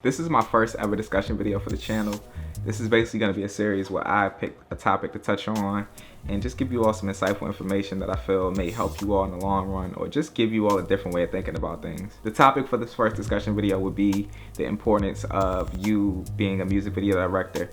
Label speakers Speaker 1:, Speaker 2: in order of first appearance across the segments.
Speaker 1: This is my first ever discussion video for the channel. This is basically going to be a series where I pick a topic to touch on and just give you all some insightful information that I feel may help you all in the long run, or just give you all a different way of thinking about things. The topic for this first discussion video would be the importance of you being a music video director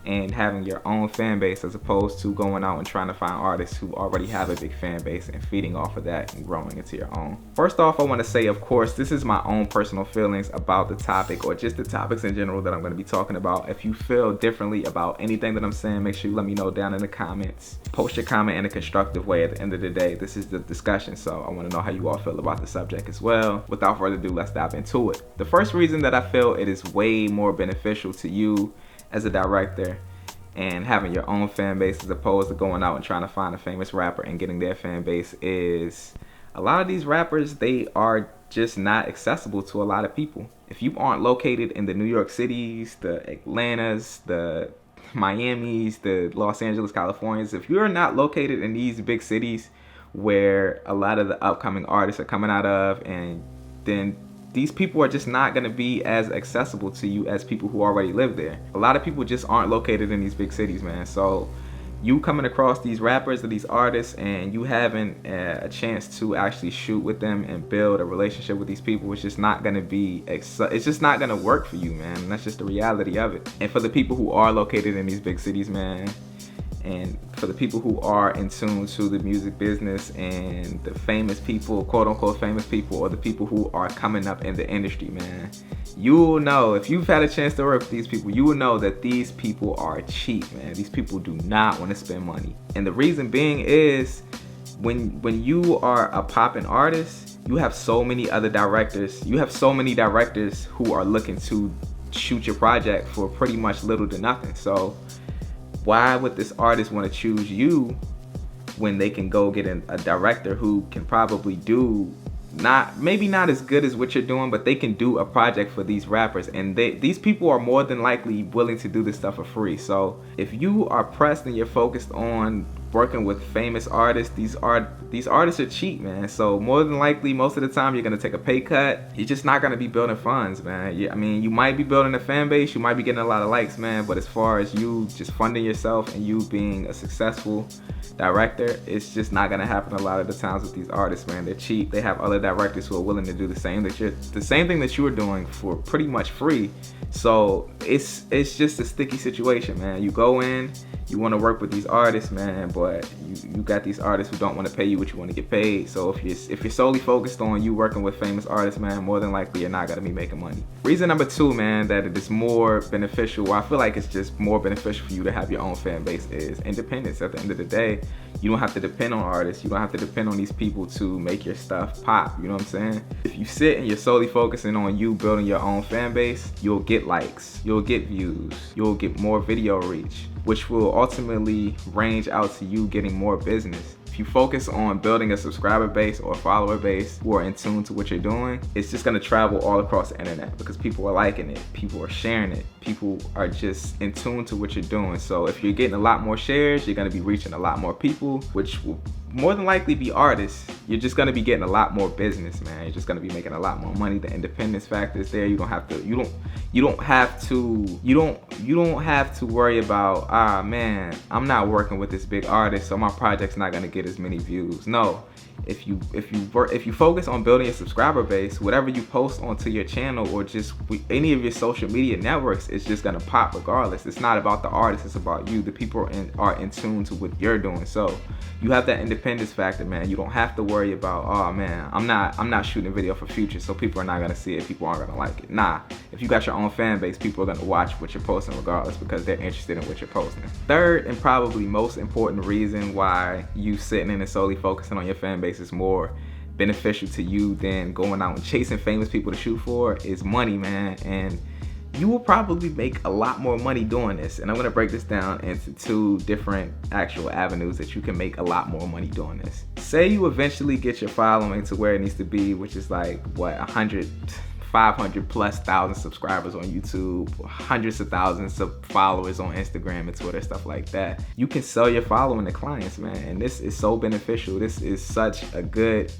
Speaker 1: and having your own fan base, as opposed to going out and trying to find artists who already have a big fan base and feeding off of that and growing into your own. First off, I want to say, of course, this is my own personal feelings about the topic, or just the topics in general that I'm going to be talking about. If you feel differently about anything that I'm saying, make sure you let me know down in the comments. Post your comment in a constructive way. At the end of the day, this is the discussion, so I want to know how you all feel about the subject as well. Without further ado, let's dive into it. The first reason that I feel it is way more beneficial to you as a director and having your own fan base, as opposed to going out and trying to find a famous rapper and getting their fan base, is a lot of these rappers, they are just not accessible to a lot of people. If you aren't located in the New York Cities, the Atlantas, the Miamis, the Los Angeles, Californias, if you're not located in these big cities where a lot of the upcoming artists are coming out of, and then these people are just not going to be as accessible to you as people who already live there. A lot of people just aren't located in these big cities, man. So you coming across these rappers or these artists and you having a chance to actually shoot with them and build a relationship with these people, it's just not going to be, it's just not going to work for you, man. And that's just the reality of it. And for the people who are located in these big cities, man, and for the people who are in tune to the music business and the famous people, quote unquote famous people, or the people who are coming up in the industry, man, you will know, if you've had a chance to work with these people, you will know that these people are cheap, man. These people do not want to spend money. And the reason being is, when you are a poppin' artist, you have so many other directors. You have so many directors who are looking to shoot your project for pretty much little to nothing. So why would this artist want to choose you when they can go get a director who can probably do maybe not as good as what you're doing, but they can do a project for these rappers, and these people are more than likely willing to do this stuff for free. So if you are pressed and you're focused on working with famous artists, these artists are cheap, man. So more than likely, most of the time, you're gonna take a pay cut. You're just not gonna be building funds, man. I mean, you might be building a fan base, you might be getting a lot of likes, man, but as far as you just funding yourself and you being a successful director, it's just not gonna happen a lot of the times with these artists, man. They're cheap. They have other directors who are willing to do the same thing that you are doing for pretty much free. So it's just a sticky situation, man. You go in, you want to work with these artists, man, but you got these artists who don't want to pay you what you want to get paid. So if you're solely focused on you working with famous artists, man, more than likely you're not gonna be making money. Reason number two, man, that it is more beneficial, I feel like it's just more beneficial for you to have your own fan base, is independence. At the end of the day, you don't have to depend on artists. You don't have to depend on these people to make your stuff pop. You know what I'm saying? If you sit and you're solely focusing on you building your own fan base, you'll get likes, you'll get views, you'll get more video reach, which will ultimately range out to you getting more business. If you focus on building a subscriber base or a follower base who are in tune to what you're doing, it's just gonna travel all across the internet because people are liking it, people are sharing it, people are just in tune to what you're doing. So if you're getting a lot more shares, you're gonna be reaching a lot more people, which will more than likely be artists. You're just gonna be getting a lot more business, man. You're just gonna be making a lot more money. The independence factor is there. You don't have to worry about, man, I'm not working with this big artist, so my project's not gonna get as many views. No. If you focus on building a subscriber base, whatever you post onto your channel or just any of your social media networks, it's just gonna pop regardless. It's not about the artist, it's about you. The people are in tune to what you're doing. So you have that independence factor, man. You don't have to worry about, oh man, I'm not shooting a video for future, so people are not gonna see it, people aren't gonna like it. Nah, if you got your own fan base, people are gonna watch what you're posting regardless because they're interested in what you're posting. Third, and probably most important reason why you sitting in and solely focusing on your fan base is more beneficial to you than going out and chasing famous people to shoot for, is money, man. And you will probably make a lot more money doing this. And I'm gonna break this down into two different actual avenues that you can make a lot more money doing this. Say you eventually get your following to where it needs to be, which is like, what, 500,000+ subscribers on YouTube, hundreds of thousands of followers on Instagram and Twitter, stuff like that. You can sell your following to clients, man, and this is so beneficial. This is such a good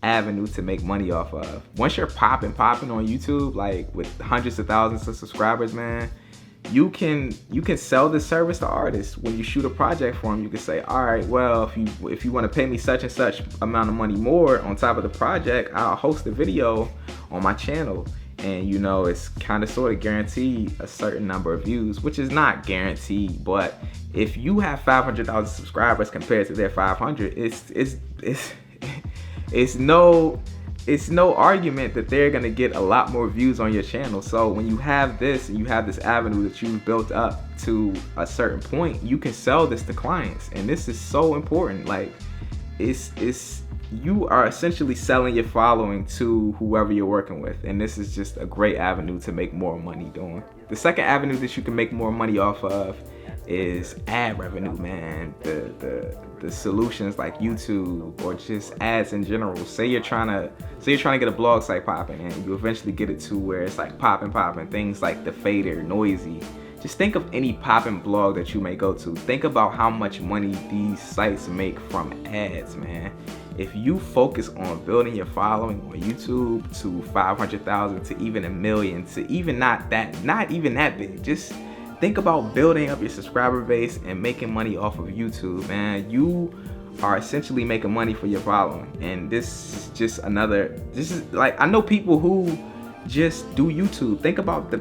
Speaker 1: avenue to make money off of. Once you're popping on YouTube, like with hundreds of thousands of subscribers, man, you can sell this service to artists. When you shoot a project for them, you can say, all right, well, if you want to pay me such and such amount of money more on top of the project, I'll host a video on my channel. And you know, it's kind of sort of guaranteed a certain number of views, which is not guaranteed, but if you have 500,000 subscribers compared to their 500, it's no argument that they're gonna get a lot more views on your channel. So when you have this and you have this avenue that you've built up to a certain point, you can sell this to clients, and this is so important. Like, you are essentially selling your following to whoever you're working with, and this is just a great avenue to make more money doing. The second avenue that you can make more money off of is ad revenue, man. The solutions like YouTube or just ads in general. Say you're trying to get a blog site popping, and you eventually get it to where it's like popping, things like the fader, noisy. Just think of any popping blog that you may go to. Think about how much money these sites make from ads, man. If you focus on building your following on YouTube to 500,000 to even 1 million, to even not even that big, just think about building up your subscriber base and making money off of YouTube, man. You are essentially making money for your following. And this is like, I know people who just do YouTube. Think about the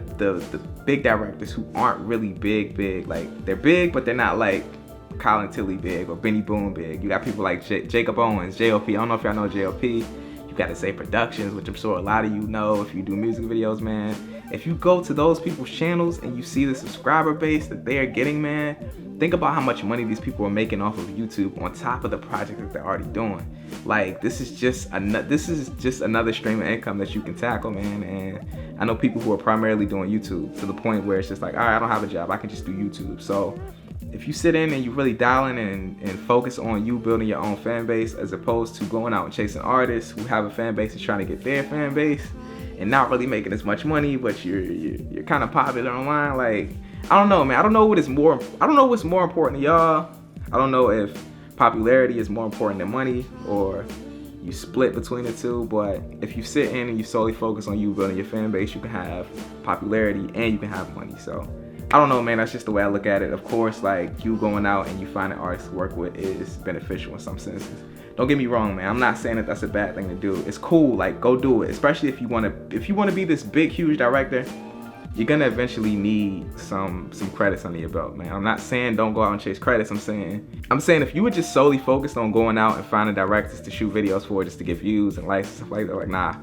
Speaker 1: big directors who aren't really big. Like, they're big, but they're not like Colin Tilley big or Benny Boone big. You got people like Jacob Owens, JLP. I don't know if y'all know JLP. You got to say Productions, which I'm sure a lot of you know if you do music videos, man. If you go to those people's channels and you see the subscriber base that they are getting, man, think about how much money these people are making off of YouTube on top of the project that they're already doing. Like, this is just another stream of income that you can tackle, man. And I know people who are primarily doing YouTube to the point where it's just like, all right, I don't have a job, I can just do YouTube. So if you sit in and you really dial in and focus on you building your own fan base, as opposed to going out and chasing artists who have a fan base and trying to get their fan base and not really making as much money, but you're kind of popular online. Like, I don't know, man. I don't know what's more important to y'all. I don't know if popularity is more important than money, or you split between the two. But if you sit in and you solely focus on you building your fan base, you can have popularity and you can have money. So I don't know, man. That's just the way I look at it. Of course, like, you going out and you finding artists to work with is beneficial in some senses. Don't get me wrong, man. I'm not saying that that's a bad thing to do. It's cool. Like, go do it. Especially if you want to be this big, huge director, you're gonna eventually need some credits under your belt, man. I'm not saying don't go out and chase credits. I'm saying if you were just solely focused on going out and finding directors to shoot videos for, just to get views and likes and stuff like that, like, nah,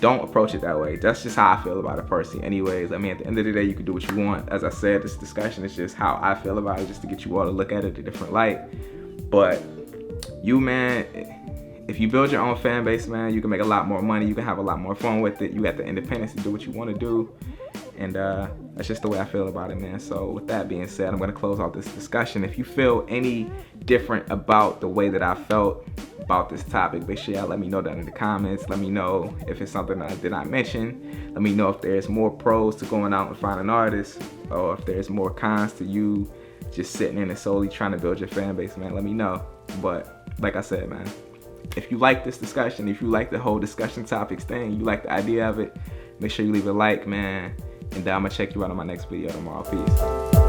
Speaker 1: don't approach it that way. That's just how I feel about it personally. Anyways, I mean, at the end of the day, you can do what you want. As I said, this discussion is just how I feel about it, just to get you all to look at it a different light. But you, man, if you build your own fan base, man, you can make a lot more money. You can have a lot more fun with it. You got the independence to do what you want to do. And that's just the way I feel about it, man. So with that being said, I'm going to close out this discussion. If you feel any different about the way that I felt about this topic, make sure y'all let me know down in the comments. Let me know if it's something that I did not mention. Let me know if there's more pros to going out and finding artists, or if there's more cons to you just sitting in and solely trying to build your fan base, man. Let me know. But like I said, man, if you like this discussion, if you like the whole discussion topics thing, you like the idea of it, make sure you leave a like, man. And I'm gonna check you out on my next video tomorrow. Peace.